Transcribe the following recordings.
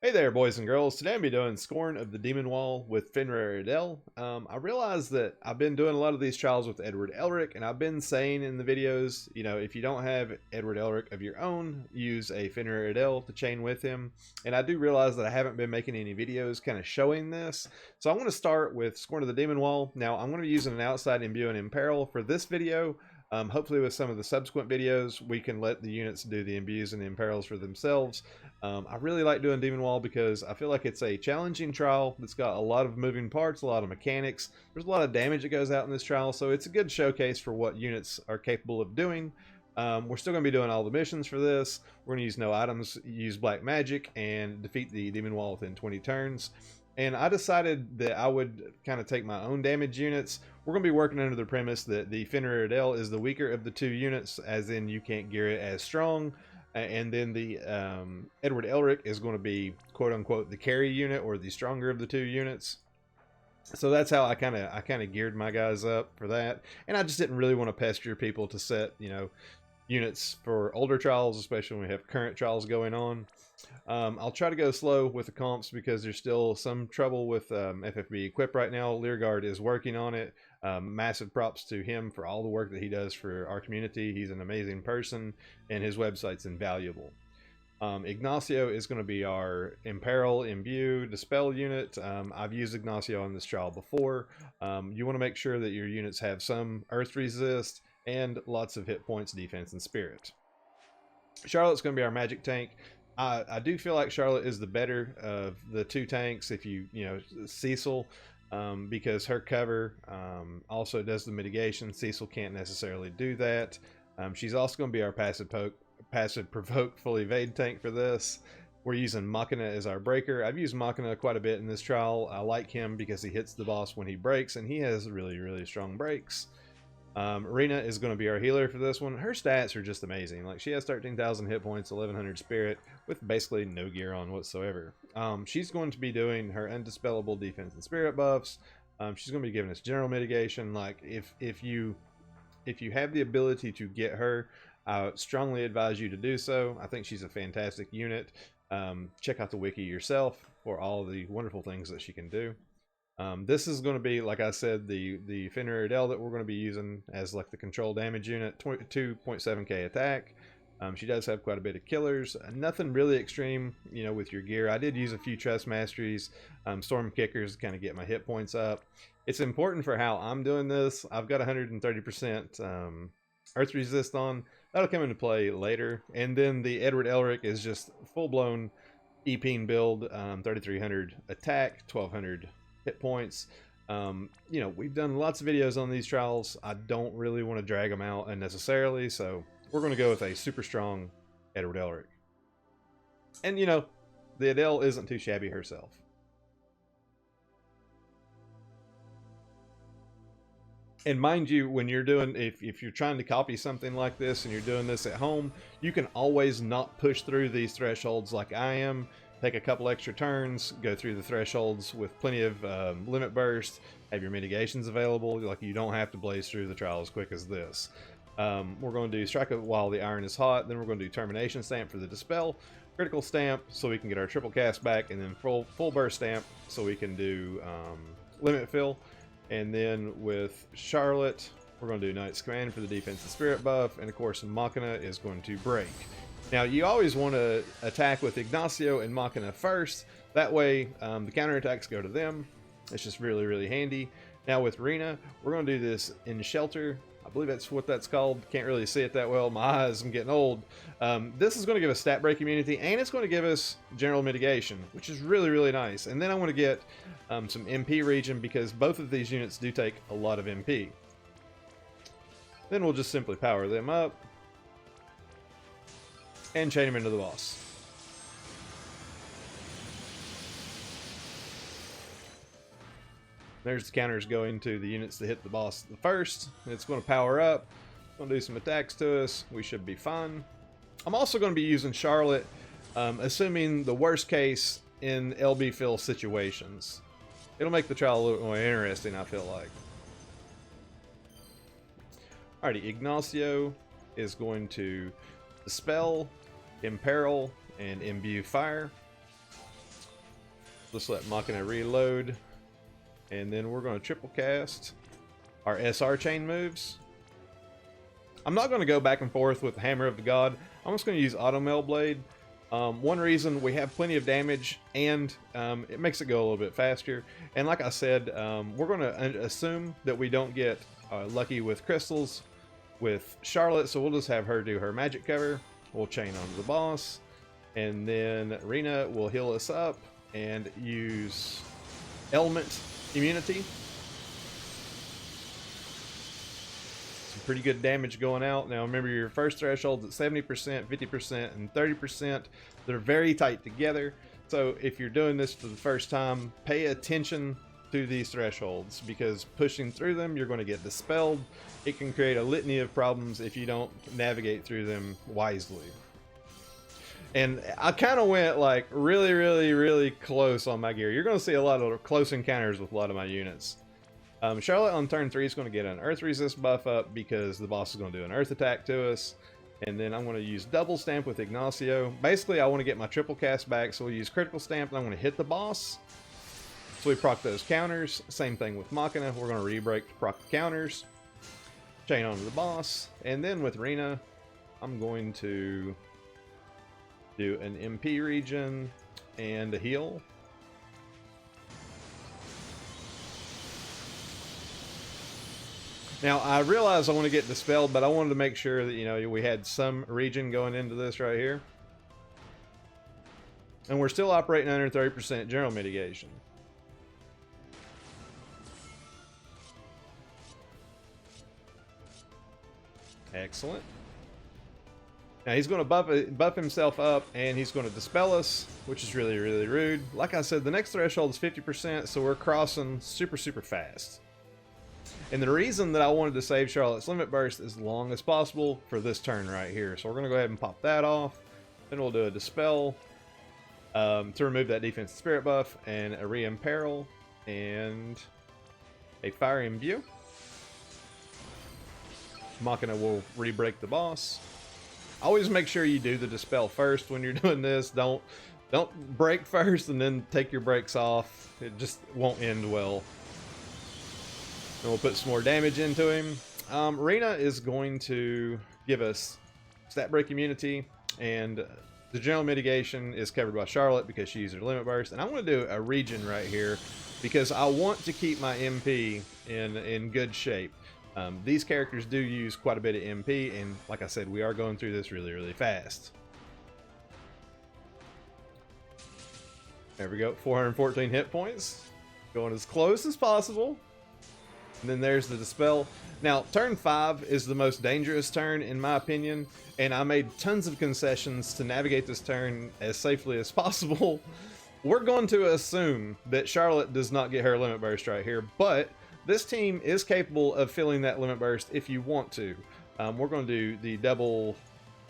Hey there, boys and girls. Today I'm going to be doing Scorn of the Demon Wall with Fenrir Edel. I realized that I've been doing a lot of these trials with Edward Elric, and I've been saying in the videos, if you don't have Edward Elric of your own, use a Fenrir Edel to chain with him. And I do realize that I haven't been making any videos kind of showing this. So I'm going to start with Scorn of the Demon Wall. Now I'm going to be using an outside imbue and imperil for this video. Hopefully with some of the subsequent videos, we can let the units do the imbues and the imperils for themselves. I really like doing Demon Wall because I feel like it's a challenging trial that's got a lot of moving parts, a lot of mechanics. There's a lot of damage that goes out in this trial, so it's a good showcase for what units are capable of doing. We're still going to be doing all the missions for this. We're going to use no items, use black magic, and defeat the Demon Wall within 20 turns. And I decided that I would kind of take my own damage units. We're going to be working under the premise that the Fenrir Edel is the weaker of the two units, as in you can't gear it as strong. And then the Edward Elric is going to be quote-unquote the carry unit, or the stronger of the two units. So that's how I kind of geared my guys up for that. And I just didn't really want to pester people to set, units for older trials, especially when we have current trials going on. I'll try to go slow with the comps because there's still some trouble with FFBE equip right now. Learguard is working on it. Massive props to him for all the work that he does for our community. He's an amazing person, and his website's invaluable. Ignacio is going to be our Imperil, Imbue, Dispel unit. I've used Ignacio on this trial before. You want to make sure that your units have some Earth Resist and lots of hit points, defense, and spirit. Charlotte's going to be our magic tank. I do feel like Charlotte is the better of the two tanks if Cecil, because her cover also does the mitigation. Cecil can't necessarily do that. She's also going to be our passive provoke full evade tank for this. We're using Machina as our breaker. I've used Machina quite a bit in this trial. I like him because he hits the boss when he breaks, and he has really, really strong breaks. Rena is going to be our healer for this one. Her stats are just amazing. Like, she has 13,000 hit points, 1100 spirit, with basically no gear on whatsoever. She's going to be doing her undispellable defense and spirit buffs. She's going to be giving us general mitigation. Like, if you have the ability to get her, I strongly advise you to do so. I think she's a fantastic unit. Check out the wiki yourself for all the wonderful things that she can do. This is going to be, like I said, the Fenrir Edel that we're going to be using as like the control damage unit, 2.7k attack. She does have quite a bit of killers. Nothing really extreme, with your gear. I did use a few trust masteries, storm kickers to kind of get my hit points up. It's important for how I'm doing this. I've got 130% Earth Resist on. That'll come into play later. And then the Edward Elric is just full-blown Epine build, 3300 attack, 1200 hit points. We've done lots of videos on these trials. I don't really want to drag them out unnecessarily, so we're going to go with a super strong Edward Elric. And the Edel isn't too shabby herself. And mind you, when you're doing, if you're trying to copy something like this and you're doing this at home, you can always not push through these thresholds like I am. Take a couple extra turns, go through the thresholds with plenty of limit burst, have your mitigations available. Like, you don't have to blaze through the trial as quick as this. We're going to do Strike while the iron is hot, then we're going to do Termination Stamp for the Dispel, Critical Stamp so we can get our triple cast back, and then full burst stamp so we can do limit fill. And then with Charlotte, we're going to do Knight's Command for the defense and spirit buff, and of course Machina is going to break. Now, you always want to attack with Ignacio and Machina first. That way, the counterattacks go to them. It's just really, really handy. Now, with Rena, we're going to do this in Shelter. I believe that's what that's called. Can't really see it that well. My eyes, I'm getting old. This is going to give us stat break immunity, and it's going to give us general mitigation, which is really, really nice. And then I want to get some MP region, because both of these units do take a lot of MP. Then we'll just simply power them up and chain them into the boss. There's the counters going to the units that hit the boss the first. It's going to power up. It's going to do some attacks to us. We should be fine. I'm also going to be using Charlotte, assuming the worst case in LB fill situations. It'll make the trial a little more interesting, I feel like. Alrighty, Ignacio is going to Dispel, Imperil, and Imbue Fire. Just let Machina reload. And then we're going to triple cast our SR chain moves. I'm not going to go back and forth with the Hammer of the God. I'm just going to use Auto Mail Blade. One reason, we have plenty of damage, and it makes it go a little bit faster. And like I said, we're going to assume that we don't get lucky with crystals with Charlotte, so we'll just have her do her magic cover. We'll chain onto the boss, and then Rena will heal us up and use element immunity. Some pretty good damage going out. Now remember, your first threshold's at 70%, 50%, and 30%. They're very tight together. So if you're doing this for the first time, pay attention to these thresholds, because pushing through them, you're going to get dispelled. It can create a litany of problems if you don't navigate through them wisely. And I kind of went like really close on my gear. You're going to see a lot of close encounters with a lot of my units. Charlotte on turn 3 is going to get an earth resist buff up because the boss is going to do an earth attack to us. And then I'm going to use double stamp with Ignacio. Basically, I want to get my triple cast back, so we'll use critical stamp, and I'm going to hit the boss. So we proc those counters. Same thing with Machina. We're going to re-break to proc the counters. Chain onto the boss. And then with Rena, I'm going to do an MP region and a heal. Now, I realize I want to get dispelled, but I wanted to make sure that, you know, we had some region going into this right here. And we're still operating under 30% general mitigation. Excellent. Now he's going to buff himself up, and he's going to dispel us, which is really rude. Like I said, the next threshold is 50%, so we're crossing super fast. And the reason that I wanted to save Charlotte's Limit Burst as long as possible for this turn right here. So we're going to go ahead and pop that off. Then we'll do a Dispel to remove that Defense and Spirit buff, and a Re-Imperil, and a Fire Imbue. Machina will re-break the boss. Always make sure you do the Dispel first when you're doing this. Don't break first and then take your breaks off. It just won't end well. Then we'll put some more damage into him. Rena is going to give us stat break immunity, and the general mitigation is covered by Charlotte because she used her limit burst. And I'm going to do a region right here because I want to keep my MP in good shape. These characters do use quite a bit of MP, and like I said, we are going through this really fast. There we go, 414 hit points. Going as close as possible. And then there's the Dispel. Now, turn 5 is the most dangerous turn, in my opinion, and I made tons of concessions to navigate this turn as safely as possible. We're going to assume that Charlotte does not get her limit burst right here, but this team is capable of filling that limit burst if you want to. We're going to do the double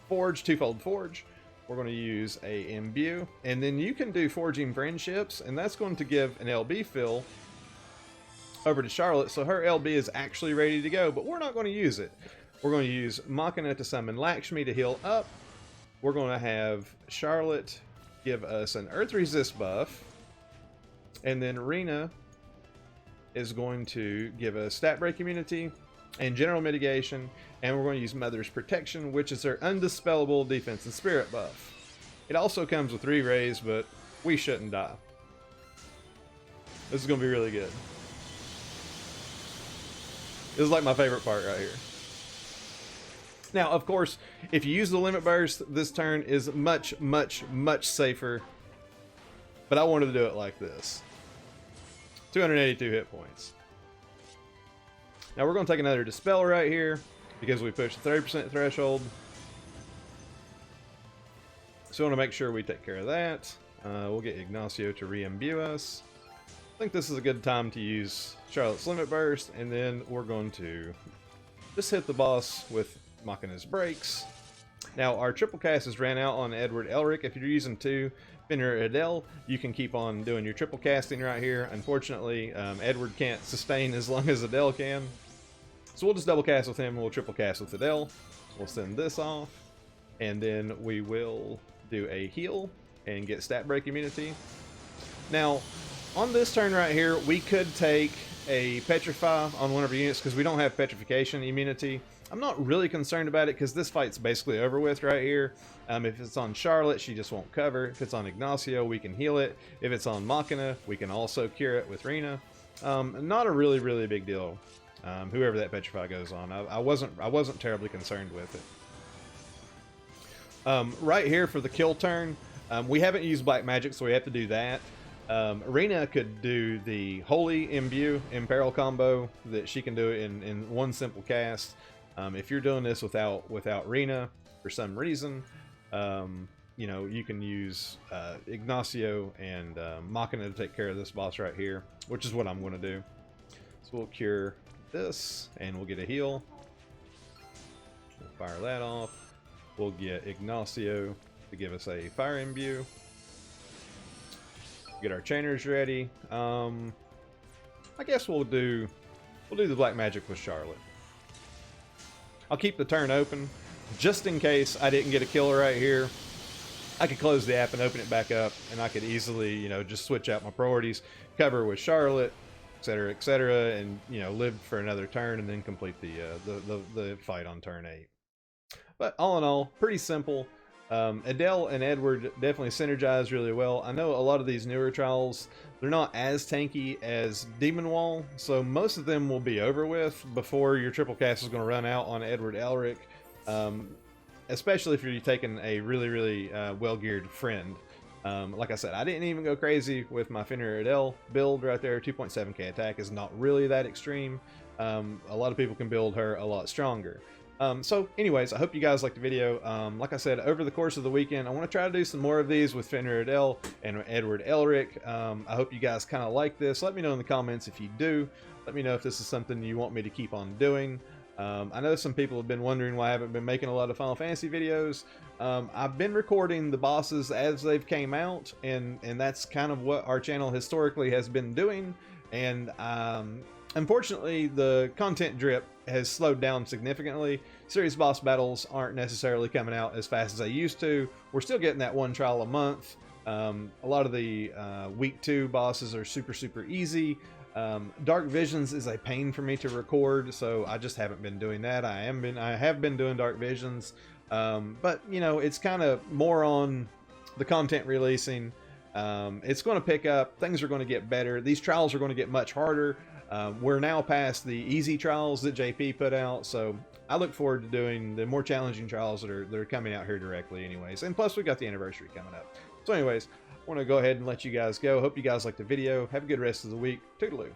forge, twofold forge. We're going to use a imbue, and then you can do forging friendships, and that's going to give an LB fill over to Charlotte, so her LB is actually ready to go, but we're not going to use it. We're going to use Machina to summon Lakshmi to heal up. We're going to have Charlotte give us an Earth Resist buff, and then Rena is going to give us Stat Break immunity and General Mitigation, and we're going to use Mother's Protection, which is her Undispellable Defense and Spirit buff. It also comes with re-raise, but we shouldn't die. This is going to be really good. This is like my favorite part right here. Now, of course, if you use the Limit Burst, this turn is much safer. But I wanted to do it like this. 282 hit points. Now we're going to take another Dispel right here because we pushed the 30% threshold. So we want to make sure we take care of that. We'll get Ignacio to re-imbue us. I think this is a good time to use Charlotte's Limit Burst, and then we're going to just hit the boss with Machina's Breaks. Now, our triple cast has ran out on Edward Elric. If you're using 2 Fenrir Edel, you can keep on doing your triple casting right here. Unfortunately, Edward can't sustain as long as Edel can. So we'll just double cast with him, and we'll triple cast with Edel. We'll send this off, and then we will do a heal and get Stat Break immunity. Now, on this turn right here, we could take a Petrify on one of our units because we don't have Petrification immunity. I'm not really concerned about it because this fight's basically over with right here. If it's on Charlotte, she just won't cover. If it's on Ignacio, we can heal it. If it's on Machina, we can also cure it with Rena. Not a really big deal. Whoever that Petrify goes on, I wasn't terribly concerned with it. Right here for the kill turn, we haven't used Black Magic, so we have to do that. Rena could do the Holy Imbue Imperil combo that she can do in one simple cast. If you're doing this without Rena for some reason, you know, you can use Ignacio and Machina to take care of this boss right here, which is what I'm going to do. So we'll cure this, and we'll get a heal. We'll fire that off. We'll get Ignacio to give us a Fire Imbue. Get our chainers ready. I guess we'll do the Black Magic with Charlotte. I'll keep the turn open just in case I didn't get a kill right here. I could close the app and open it back up, and I could easily, you know, just switch out my priorities, cover with Charlotte, etc., and, you know, live for another turn and then complete the fight on turn 8. But all in all, pretty simple. Edel and Edward definitely synergize really well. I know a lot of these newer trials, they're not as tanky as Demon Wall, so most of them will be over with before your triple cast is going to run out on Edward Elric, especially if you're taking a really well-geared friend. Like I said, I didn't even go crazy with my Fenrir Edel build right there. 2.7k attack is not really that extreme. A lot of people can build her a lot stronger. So anyways, I hope you guys liked the video. Like I said, over the course of the weekend, I want to try to do some more of these with Fenrir Edel and Edward Elric. I hope you guys kind of like this. Let me know in the comments if you do. Let me know if this is something you want me to keep on doing. I know some people have been wondering why I haven't been making a lot of Final Fantasy videos. I've been recording the bosses as they've came out, and that's kind of what our channel historically has been doing. And unfortunately, the content drip has slowed down significantly. Serious boss battles aren't necessarily coming out as fast as they used to. We're still getting that one trial a month. A lot of the week 2 bosses are super easy. Dark Visions is a pain for me to record, so I just haven't been doing that. I have been doing Dark Visions, but you know, it's kind of more on the content releasing. It's going to pick up. Things are going to get better. These trials are going to get much harder. We're now past the easy trials that JP put out, so I look forward to doing the more challenging trials that are coming out here directly anyways. And plus, we got the anniversary coming up. So anyways, I want to go ahead and let you guys go. Hope you guys liked the video. Have a good rest of the week. Toodaloo.